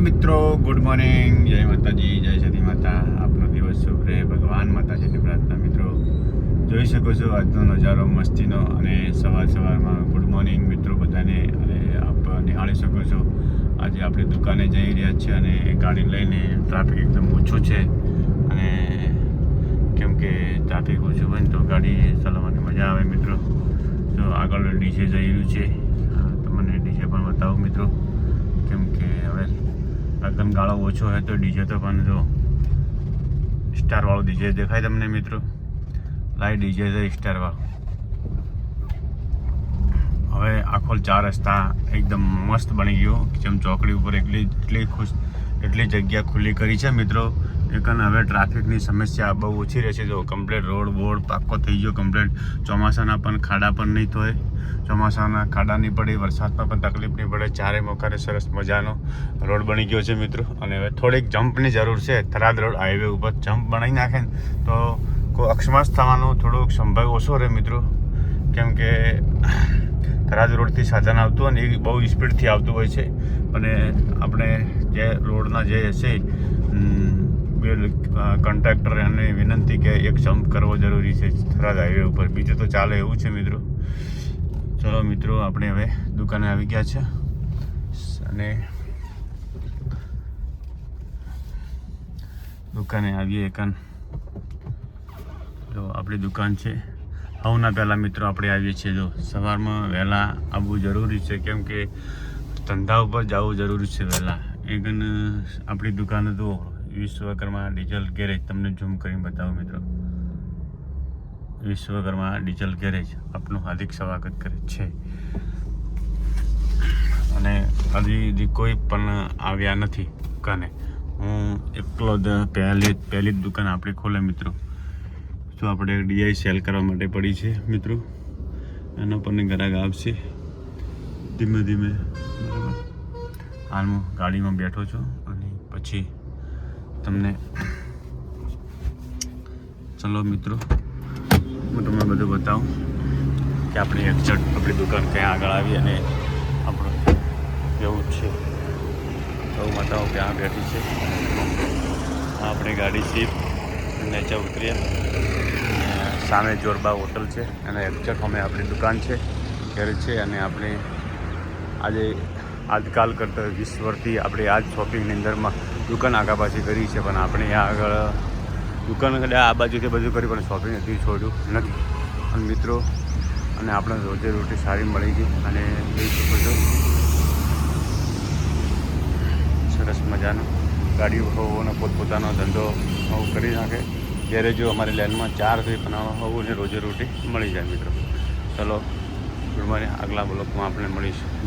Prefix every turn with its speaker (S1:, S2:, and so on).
S1: મિત્રો, good morning, જય માતાજી, જય સતી માતા. આપનો દિવસ શુભ રહે. ભગવાન માતાજીની પ્રાર્થના. મિત્રો, જોઈ શકો છો આજનો નજારો મસ્તીનો, અને સવારમાં ગુડ મોર્નિંગ મિત્રો બધાને. અને આપ નિહાળી શકો છો આજે આપણે દુકાને જઈ રહ્યા છીએ, અને ગાડી લઈને ટ્રાફિક એકદમ ઓછું છે. અને કેમ કે ટ્રાફિક ઓછું હોય ને તો ગાડી ચલાવવાની મજા આવે મિત્રો. તો આગળ ડીજે જઈ રહ્યું છે, તમને ડીજે પણ બતાવું મિત્રો. કેમ કે હવે એકદમ ગાળો ઓછો હોય તો ડીજે તો પણ જો સ્ટારવાળું ડીજે દેખાય તમને મિત્રો. લાઈવ ડીજે છે સ્ટારવાળું. હવે આખો 4 રસ્તા એકદમ મસ્ત બની ગયો. જેમ ચોકડી ઉપર એટલી જગ્યા ખુલ્લી કરી છે મિત્રો. એકન હવે ટ્રાફિકની સમસ્યા બહુ ઓછી રહેશે. જો કમ્પ્લેટ રોડ બોર્ડ પાક્કો થઈ ગયો કમ્પ્લેટ. ચોમાસાના પણ ખાડા પણ નહીં થાય. ચોમાસાના ખાડા નહીં પડે, વરસાદમાં પણ તકલીફ નહીં પડે. ચારે મોખારે સરસ મજાનો રોડ બની ગયો છે મિત્રો. અને હવે થોડીક જમ્પની જરૂર છે. થરાદ રોડ હાઈવે ઉપર જમ્પ બનાવી નાખે ને તો કોઈ અકસ્માત થવાનો થોડોક સંભવ ઓછો રહે મિત્રો. કેમ કે થરાદ રોડથી સાધન આવતું હોય ને એ બહુ સ્પીડથી આવતું હોય છે. અને આપણે જે રોડના જે હશે કોન્ટ્રાક્ટર એને વિનંતી કે એક જમ્પ કરવો જરૂરી છે થરાદ હાઈવે ઉપર. બીજું તો ચાલે એવું છે મિત્રો. ચલો મિત્રો, આપણે હવે દુકાને આવી ગયા છે. અને દુકાને આવીએ એકન જો આપણી દુકાન છે. હવના પહેલાં મિત્રો આપણે આવીએ છીએ. જો સવારમાં વહેલા આવવું જરૂરી છે, કેમ કે ધંધા ઉપર જવું જરૂરી છે વહેલા. એકન આપણી દુકાન તો વિશ્વકર્મા ડીઝલ ગેરેજ, તમને ઝૂમ કરીને બતાવું મિત્રો. વિશ્વકર્મા ડીઝલ ગેરેજ આપનું હાર્દિક સ્વાગત કરે છે. અને હજી કોઈ પણ આવ્યા નથી દુકાને. હું એકલો જ પહેલી જ દુકાન આપણી ખોલે મિત્રો. તો આપણે ડીઆઈ સેલ કરવા માટે પડી છે મિત્રો. એના પણ ગ્રાહક આવશે ધીમે ધીમે બરાબર. હાલ હું ગાડીમાં બેઠો છું, અને પછી તમને ચલો મિત્રો હું તમને બધું બતાવું કે આપણે એક્ઝેક્ટ આપણી દુકાન ક્યાં આગળ આવી અને આપણું એવું છે. તો હું બતાવું ક્યાં બેઠી છે. આપણી ગાડી છે, નીચે ઉતરીએ. સામે જોરબા હોટલ છે, અને એક્ઝેક્ટ અમે આપણી દુકાન છે, ઘરે છે. અને આપણે આજકાલ કરતાં 20 વર્ષથી આપણે આ જ શોપિંગની અંદરમાં દુકાન આગા પાછી કરી છે. પણ આપણે આગળ દુકાન આ બાજુથી બધું કર્યું, પણ શોપિંગ હજી છોડ્યું નથી. અને મિત્રો, અને આપણે રોજે રોટી સારી મળી ગઈ. અને જોઈ શકો છો સરસ મજાનો ગાડીઓનો પોતપોતાનો ધંધો કરી નાખે. ગેરેજો અમારી લાઈનમાં 4 થી બનાવવા હોવું, અને રોજે રોટી મળી જાય મિત્રો. ચલો ગુડ મોર્નિંગ, આગલા બ્લોકમાં આપણે મળીશું.